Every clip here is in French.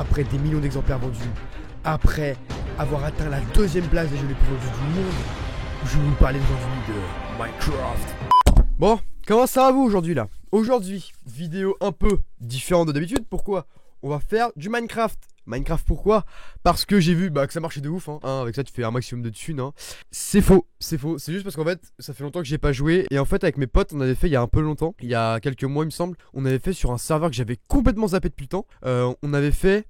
après des millions d'exemplaires vendus, après avoir atteint la 2ème place des jeux les plus vendus du monde, je vais vous parler aujourd'hui de Minecraft. Bon, comment ça va vous aujourd'hui là? Aujourd'hui, vidéo un peu différente de d'habitude. Pourquoi? On va faire du Minecraft. Minecraft pourquoi? Parce que j'ai vu que ça marchait de ouf hein. Avec ça tu fais un maximum de thunes hein. C'est faux, c'est juste parce qu'en fait ça fait longtemps que j'ai pas joué. Et en fait avec mes potes on avait fait il y a un peu longtemps, il y a quelques mois il me semble. On avait fait sur un serveur que j'avais complètement zappé depuis le temps. On avait fait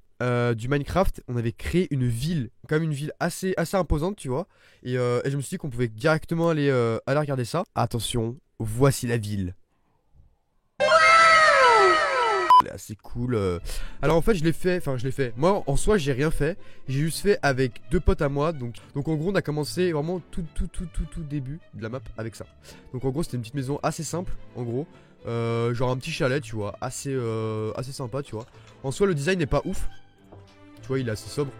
du Minecraft, on avait créé une ville, quand même une ville assez imposante tu vois. Et je me suis dit qu'on pouvait directement aller regarder ça. Attention, voici la ville. Assez cool. Alors en fait je l'ai fait, moi en soi j'ai rien fait. J'ai juste fait avec deux potes à moi. Donc en gros on a commencé vraiment tout début de la map avec ça. Donc en gros c'était une petite maison assez simple en gros, genre un petit chalet tu vois, assez sympa tu vois. En soi le design n'est pas ouf, tu vois, il est assez sobre,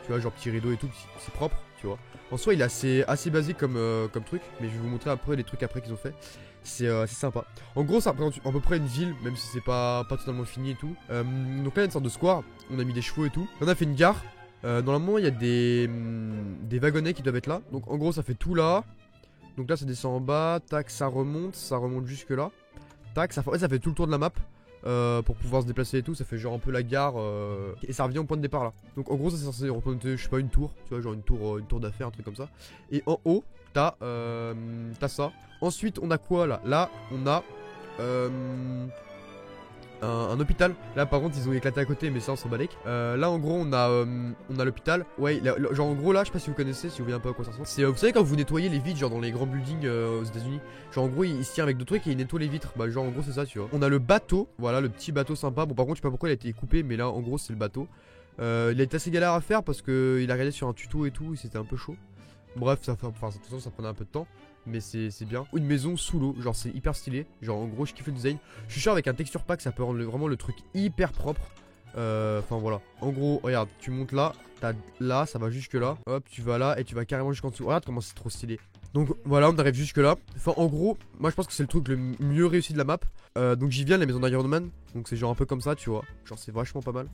tu vois, genre petit rideau et tout, c'est propre tu vois. En soi il est assez basique comme truc, mais je vais vous montrer un peu les trucs après qu'ils ont fait. C'est sympa. En gros ça représente à peu près une ville, même si c'est pas totalement fini et tout. Donc là il y a une sorte de square, on a mis des chevaux et tout. On a fait une gare, normalement il y a des wagonnets qui doivent être là. Donc en gros ça fait tout là. Donc là ça descend en bas, tac ça remonte jusque là. Tac, ça fait tout le tour de la map. Pour pouvoir se déplacer et tout, ça fait genre un peu la gare et ça revient au point de départ là. Donc en gros ça c'est censé représenter, je sais pas, une tour, tu vois, genre une tour d'affaires, un truc comme ça. Et en haut t'as ça. Ensuite on a quoi là? Là on a un hôpital. Là par contre ils ont éclaté à côté, mais ça on s'en balèque. Là en gros on a l'hôpital. Ouais genre en gros là je sais pas si vous connaissez, si vous voyez un peu à quoi ça ressemble. C'est vous savez quand vous nettoyez les vitres genre dans les grands buildings aux États-Unis. Genre en gros il se tient avec deux trucs et il nettoie les vitres. Bah genre en gros c'est ça tu vois. On a le bateau, voilà le petit bateau sympa. Bon par contre je sais pas pourquoi il a été coupé, mais là en gros c'est le bateau. Il a été assez galère à faire parce que il a regardé sur un tuto et tout, et c'était un peu chaud. Bref, de toute façon ça prenait un peu de temps, mais c'est bien. Une maison sous l'eau, genre c'est hyper stylé. Genre en gros je kiffe le design. Je suis sûr avec un texture pack ça peut rendre vraiment le truc hyper propre. Enfin voilà. En gros regarde, tu montes là, t'as là, ça va jusque là. Hop, tu vas là et tu vas carrément jusqu'en dessous. Regarde comment c'est trop stylé. Donc voilà, on arrive jusque là. Enfin en gros, moi je pense que c'est le truc le mieux réussi de la map. Donc j'y viens, la maison d'Iron Man. Donc c'est genre un peu comme ça tu vois. Genre c'est vachement pas mal.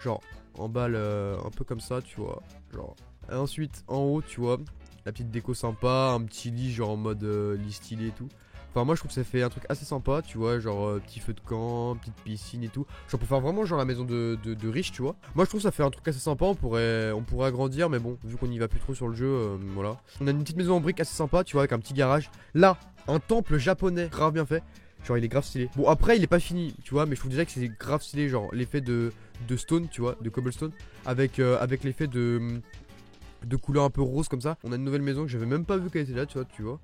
Genre en bas un peu comme ça tu vois. Genre. Et ensuite en haut tu vois la petite déco sympa, un petit lit genre en mode lit stylé et tout. Enfin moi je trouve que ça fait un truc assez sympa tu vois, genre petit feu de camp, petite piscine et tout. Genre pour faire vraiment genre la maison de riche tu vois. Moi je trouve que ça fait un truc assez sympa, on pourrait agrandir, mais bon vu qu'on n'y va plus trop sur le jeu, voilà. On a une petite maison en briques assez sympa tu vois, avec un petit garage. Là un temple japonais grave bien fait. Genre il est grave stylé. Bon après il est pas fini tu vois, mais je trouve déjà que c'est grave stylé, genre l'effet de stone tu vois, de cobblestone, avec l'effet de couleur un peu rose comme ça. On a une nouvelle maison que j'avais même pas vu qu'elle était là tu vois.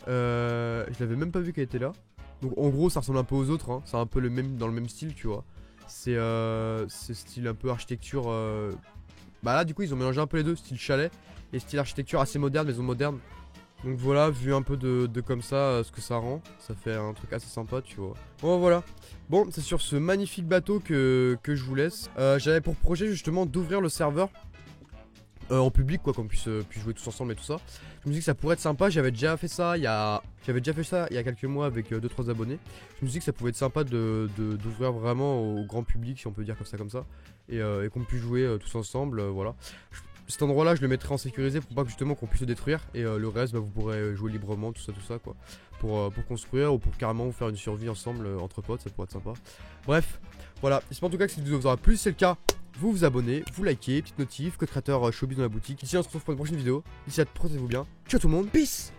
Je l'avais même pas vu qu'elle était là. Donc en gros ça ressemble un peu aux autres hein. C'est un peu dans le même style tu vois. C'est style un peu architecture Bah là du coup ils ont mélangé un peu les deux, style chalet et style architecture assez moderne, maison moderne. Donc voilà, vu un peu de comme ça ce que ça rend, ça fait un truc assez sympa tu vois. Bon voilà. Bon c'est sur ce magnifique bateau que je vous laisse. J'avais pour projet justement d'ouvrir le serveur en public quoi, qu'on puisse jouer tous ensemble et tout ça. Je me dis que ça pourrait être sympa. J'avais déjà fait ça il y a quelques mois avec 2-3 abonnés. Je me suis dit que ça pouvait être sympa d'ouvrir vraiment au grand public, si on peut dire comme ça, et qu'on puisse jouer tous ensemble, voilà. Cet endroit là je le mettrai en sécurisé pour pas que justement qu'on puisse le détruire, et le reste vous pourrez jouer librement, tout ça quoi, pour construire ou pour carrément faire une survie ensemble entre potes, ça pourrait être sympa. Bref voilà, j'espère en tout cas que cette vidéo vous aura plu. Si c'est le cas, vous vous abonnez, vous likez, petite notif, code créateur Showbiz dans la boutique. Ici on se retrouve pour une prochaine vidéo. D'ici là, portez-vous bien. Ciao tout le monde, peace.